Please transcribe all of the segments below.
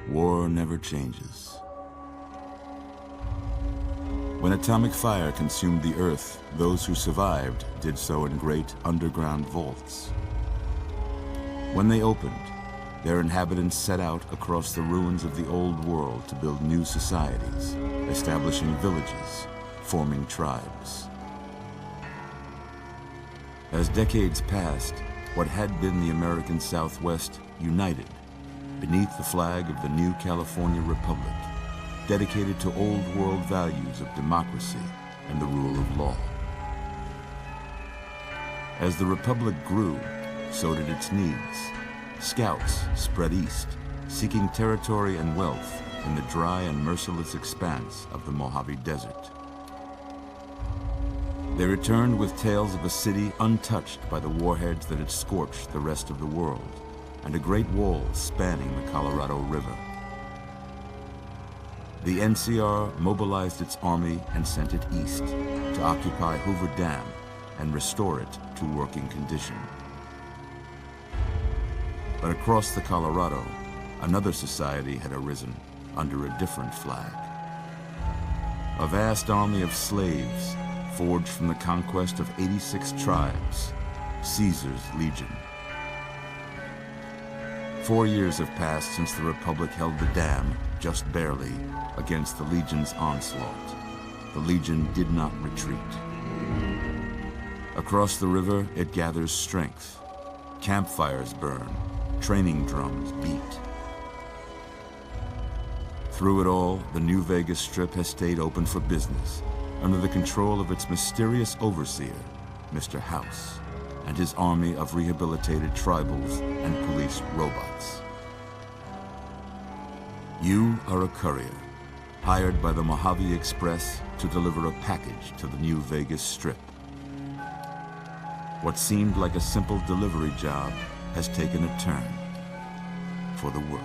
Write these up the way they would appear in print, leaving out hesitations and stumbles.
war never changes. When atomic fire consumed the Earth, those who survived did so in great underground vaults. When they opened, their inhabitants set out across the ruins of the old world to build new societies, establishing villages, forming tribes. As decades passed, what had been the American Southwest united beneath the flag of the new California Republic, dedicated to old world values of democracy and the rule of law. As the Republic grew, so did its needs. Scouts spread east, seeking territory and wealth in the dry and merciless expanse of the Mojave Desert. They returned with tales of a city untouched by the warheads that had scorched the rest of the world, and a great wall spanning the Colorado River. The NCR mobilized its army and sent it east to occupy Hoover Dam and restore it to working condition. But across the Colorado, another society had arisen under a different flag. A vast army of slaves forged from the conquest of 86 tribes, Caesar's Legion. 4 years have passed since the Republic held the dam, just barely, against the Legion's onslaught. The Legion did not retreat. Across the river, it gathers strength. Campfires burn, training drums beat. Through it all, the New Vegas Strip has stayed open for business, under the control of its mysterious overseer, Mr. House, and his army of rehabilitated tribals and police robots. You are a courier, hired by the Mojave Express to deliver a package to the New Vegas Strip. What seemed like a simple delivery job has taken a turn for the worse.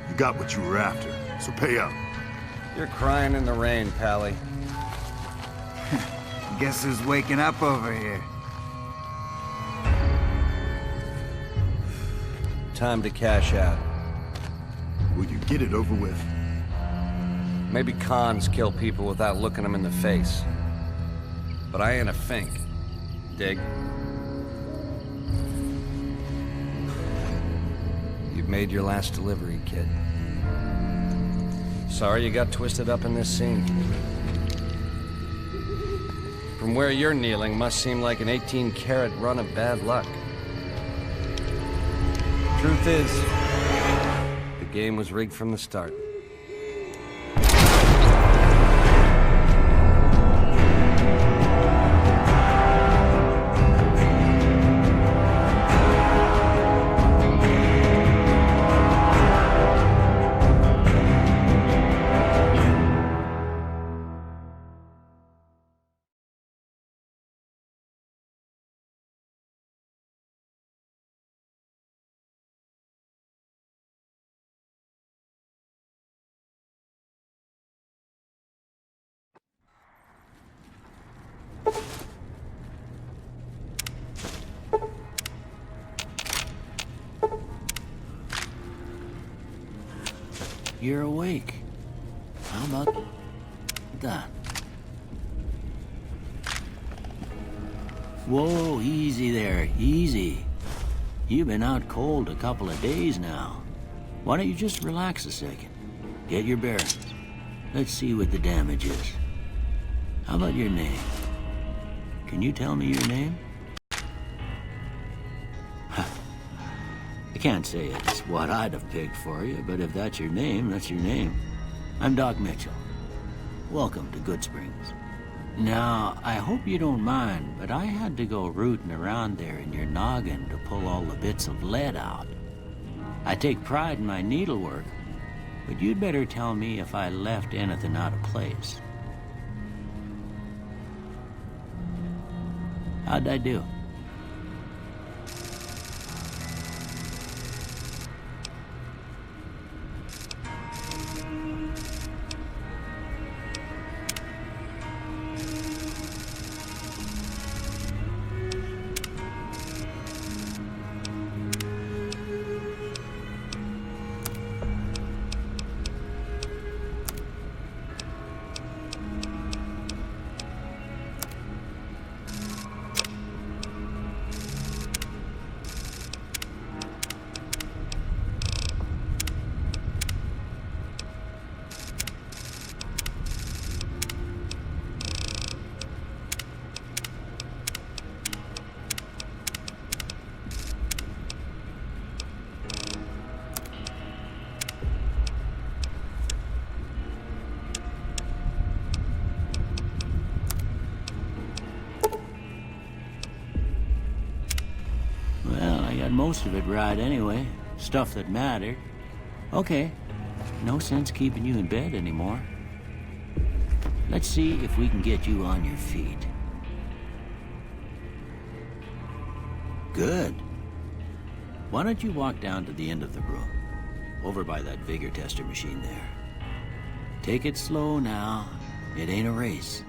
You got what you were after, so pay up. You're crying in the rain, Pally. Guess who's waking up over here? Time to cash out. Will you get it over with? Maybe cons kill people without looking them in the face. But I ain't a fink. Dig? You've made your last delivery, kid. Sorry you got twisted up in this scene. From where you're kneeling must seem like an 18-carat run of bad luck. Truth is, the game was rigged from the start. You're awake. How about that? Whoa, easy there, easy. You've been out cold a couple of days now. Why don't you just relax a second? Get your bearings. Let's see what the damage is. How about your name? Can you tell me your name? I can't say it's what I'd have picked for you, but if that's your name, that's your name. I'm Doc Mitchell. Welcome to Goodsprings. Now, I hope you don't mind, but I had to go rooting around there in your noggin to pull all the bits of lead out. I take pride in my needlework, but you'd better tell me if I left anything out of place. How'd I do? most of it right anyway. Stuff that mattered. Okay, no sense keeping you in bed anymore. Let's see if we can get you on your feet. Good. Why don't you walk down to the end of the room? Over by that vigor tester machine there. Take it slow now. It ain't a race.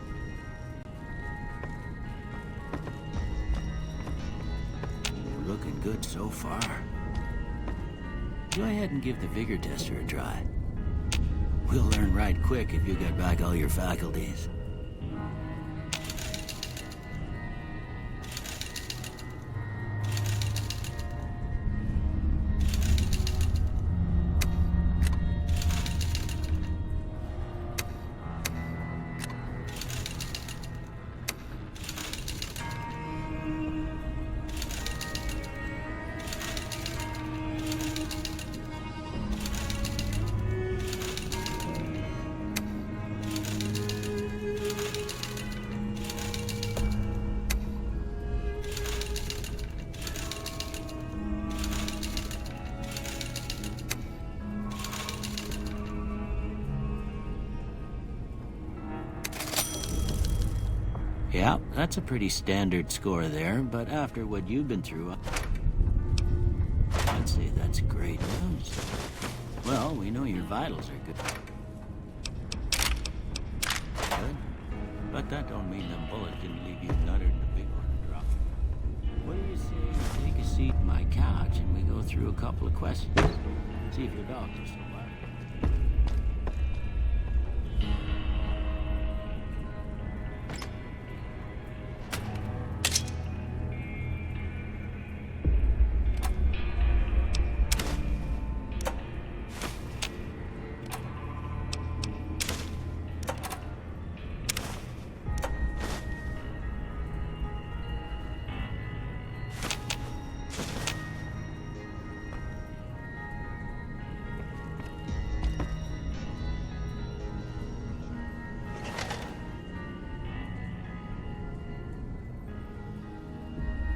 Looking good so far. Go ahead and give the vigor tester a try. We'll learn right quick if you get back all your faculties. Yeah, that's a pretty standard score there, but after what you've been through, I'd say that's great news. Well, we know your vitals are good. Good. But that don't mean them bullets didn't leave you nuttered and a big one to drop. What do you say you take a seat on my couch and we go through a couple of questions? See if your doctor's still alive.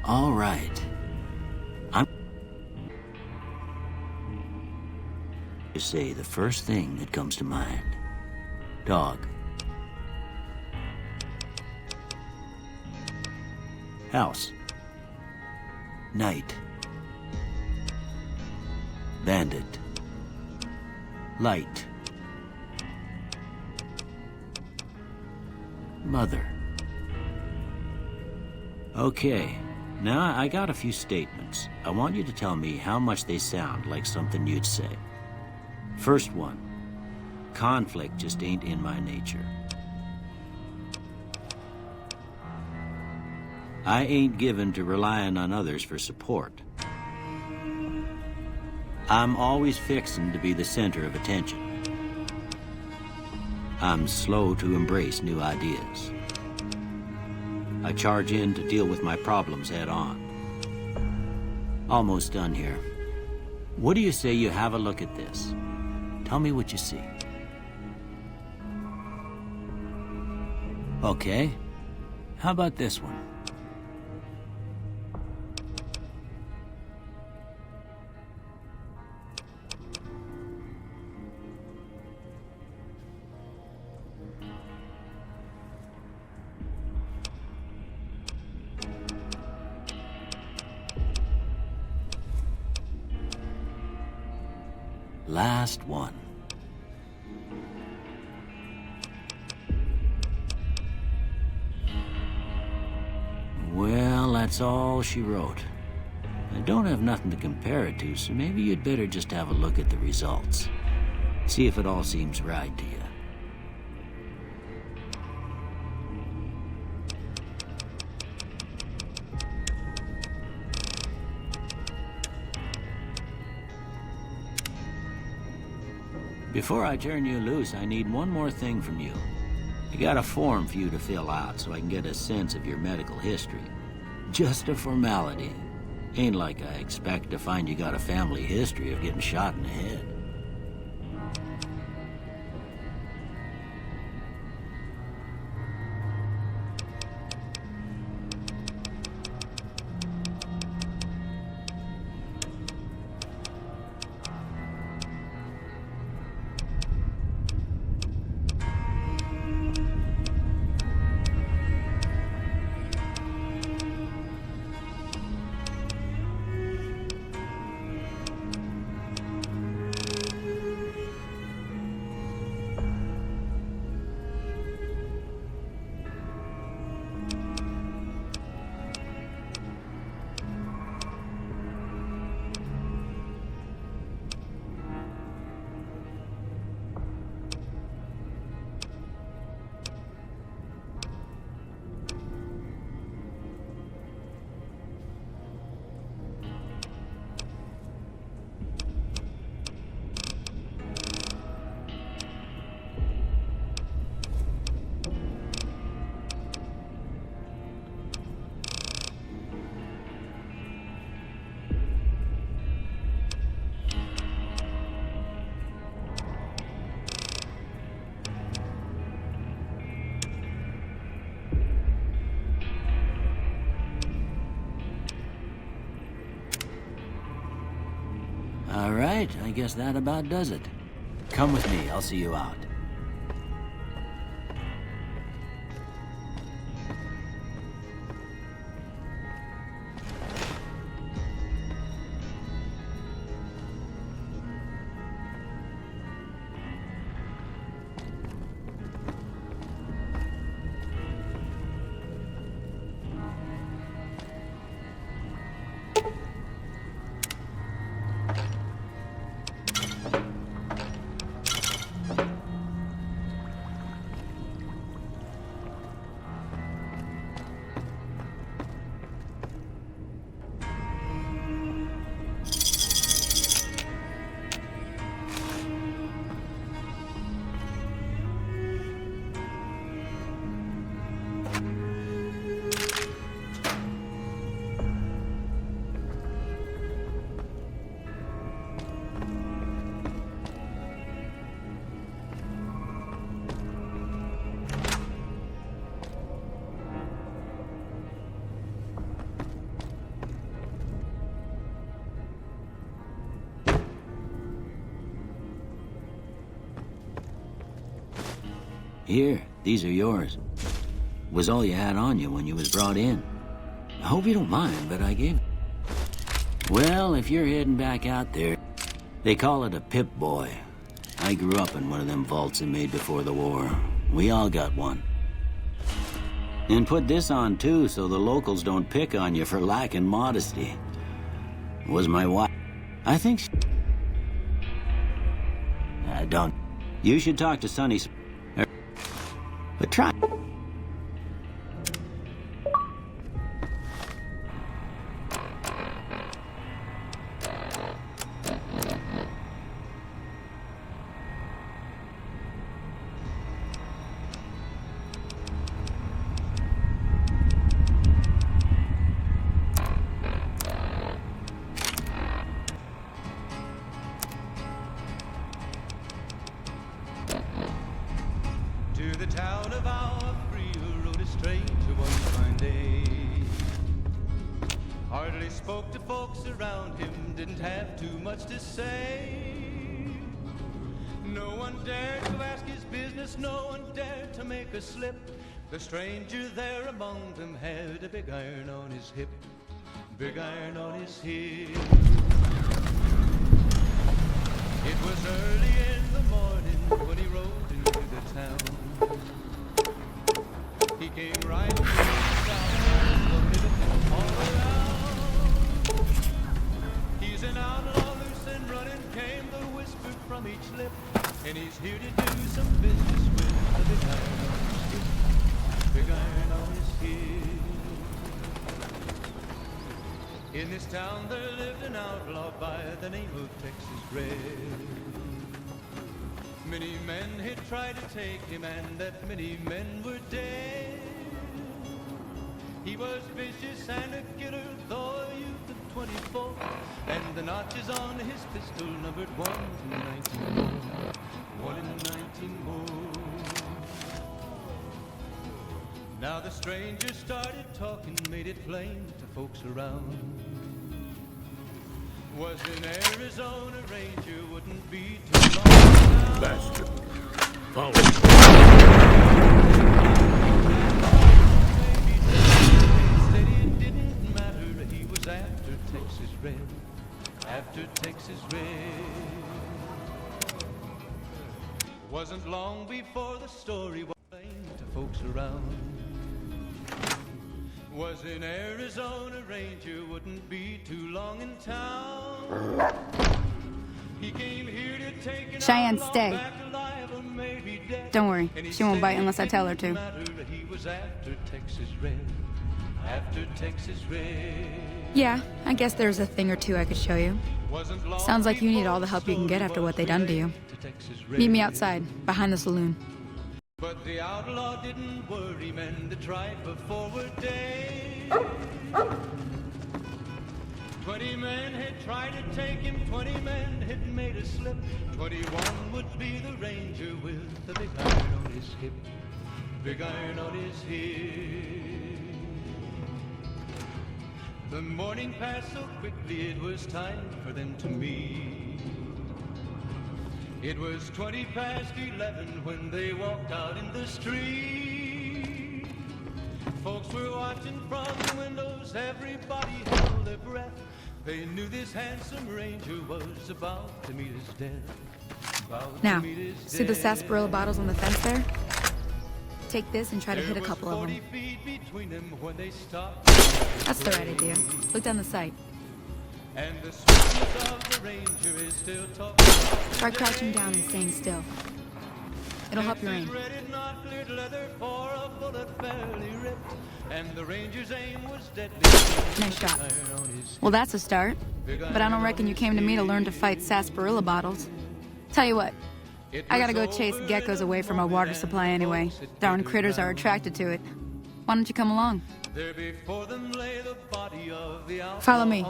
All right. I'm to say the first thing that comes to mind. Dog. House. Night. Bandit. Light. Mother. Okay. Now, I got a few statements. I want you to tell me how much they sound like something you'd say. First one, conflict just ain't in my nature. I ain't given to relying on others for support. I'm always fixin' to be the center of attention. I'm slow to embrace new ideas. I charge in to deal with my problems head on. Almost done here. What do you say you have a look at this? Tell me what you see. Okay. How about this one? Last one. Well, that's all she wrote. I don't have nothing to compare it to, so maybe you'd better just have a look at the results. See if it all seems right to you. Before I turn you loose, I need one more thing from you. I got a form for you to fill out so I can get a sense of your medical history. Just a formality. Ain't like I expect to find you got a family history of getting shot in the head. All right, I guess that about does it. Come with me, I'll see you out. Here, these are yours. Was all you had on you when you was brought in. I hope you don't mind, but I gave... Well, if you're heading back out there, they call it a Pip-Boy. I grew up in one of them vaults they made before the war. We all got one. And put this on, too, so the locals don't pick on you for lacking modesty. Was my wife... I think she... I don't... You should talk to Sonny... But try... To the town of our free rode a stranger one fine day. Hardly spoke to folks around him, didn't have too much to say. No one dared to ask his business, no one dared to make a slip. The stranger there among them had a big iron on his hip, big iron on his hip. It was early in the morning when he rode into the town. He came riding through the town, looking all around. He's an outlaw, loose and running, came the whisper from each lip. And he's here to do some business with the big iron on his hip, big iron on his hip. In this town there lived an outlaw by the name of Texas Red. Many men had tried to take him, and that many men were dead. He was vicious and a killer, though a youth of 24, and the notches on his pistol numbered 1 to 19 more, 1 and 19 more. Now the stranger started talking, made it plain to folks around. Was an Arizona Ranger, wouldn't be too long now. Bastard. Follow. Said it didn't matter, he was after Texas Red, after Texas Red. Wasn't long before the story was plain to folks around. Was an Arizona Ranger, wouldn't be too long in town. He came here to take Cheyenne, stay. Don't worry, she won't bite unless I tell her to. He was after Texas Red, after Texas Red. Yeah, I guess there's a thing or two I could show you. Sounds like you need all the help you can get after what they done to you. Meet me outside, behind the saloon. But the outlaw didn't worry men that tried for forward days. 20 men had tried to take him, 20 men had made a slip. 21 would be the ranger with the big iron on his hip, big iron on his hip. The morning passed so quickly, it was time for them to meet. It was 20 past 11 when they walked out in the street. Folks were watching from the windows, everybody held their breath. They knew this handsome ranger was about to meet his death. Now, see the sarsaparilla bottles on the fence there? Take this and try to hit a couple of them. That's the right idea. Look down the sight. And the sweetness of the ranger is still talking. Try crouching down and staying still. It'll help your aim. And the ranger's aim was deadly. Nice shot. Well, that's a start. But I don't reckon you came to me to learn to fight sarsaparilla bottles. Tell you what, I gotta go chase geckos away from our water supply anyway. Darn critters are attracted to it. Why don't you come along? Follow me.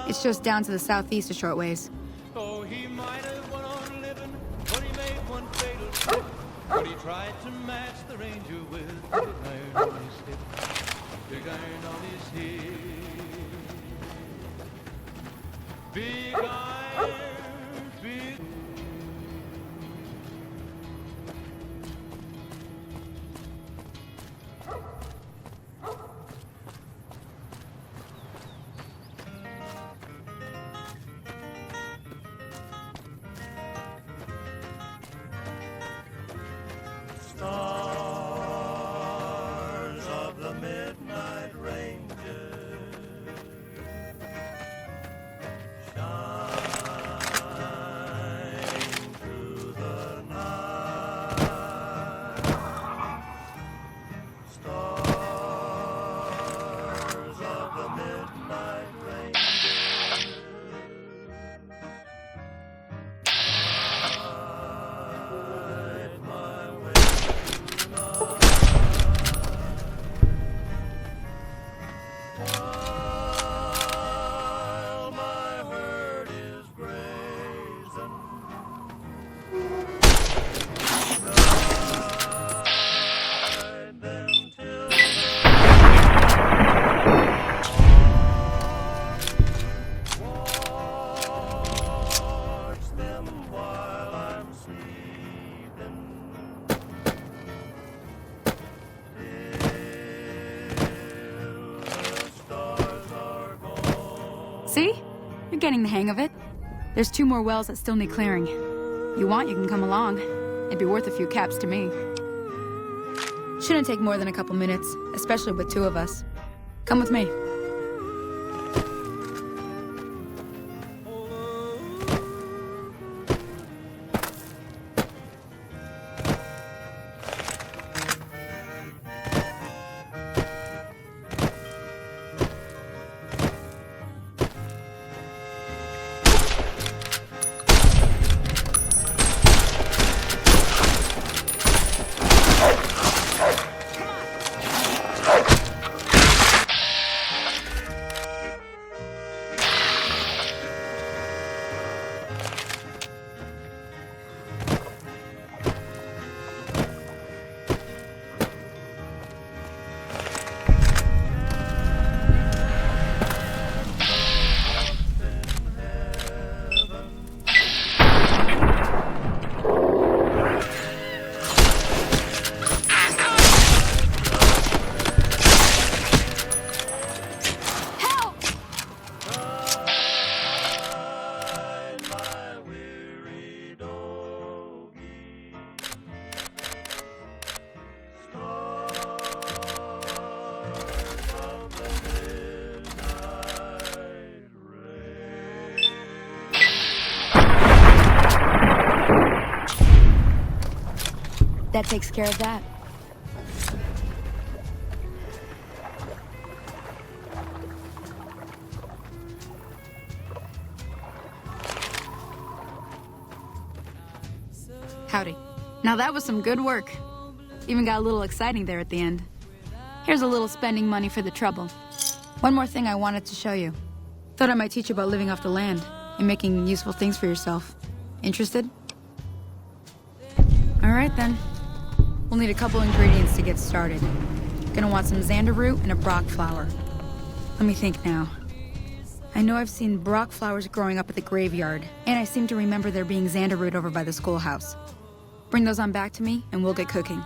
It's just down to the southeast a short ways. Oh, he might have went on living, but he made one fatal slip when he tried to match the ranger with big iron on his hip. Big iron on his hip. Big iron, big. Stars of the Midnight Ranger, shine through the night. Stars of the Midnight Ranger, guide my way. While my herd is grazing, guide them till watch them while I'm sleeping. See? You're getting the hang of it. There's 2 more wells that still need clearing. You want, you can come along. It'd be worth a few caps to me. Shouldn't take more than a couple minutes, especially with 2 of us. Come with me. That takes care of that. Howdy. Now that was some good work. Even got a little exciting there at the end. Here's a little spending money for the trouble. One more thing I wanted to show you. Thought I might teach you about living off the land and making useful things for yourself. Interested? All right then. We'll need a couple ingredients to get started. Gonna want some xander root and a Brock flower. Let me think now. I know I've seen Brock flowers growing up at the graveyard, and I seem to remember there being Xanderroot over by the schoolhouse. Bring those on back to me, and we'll get cooking.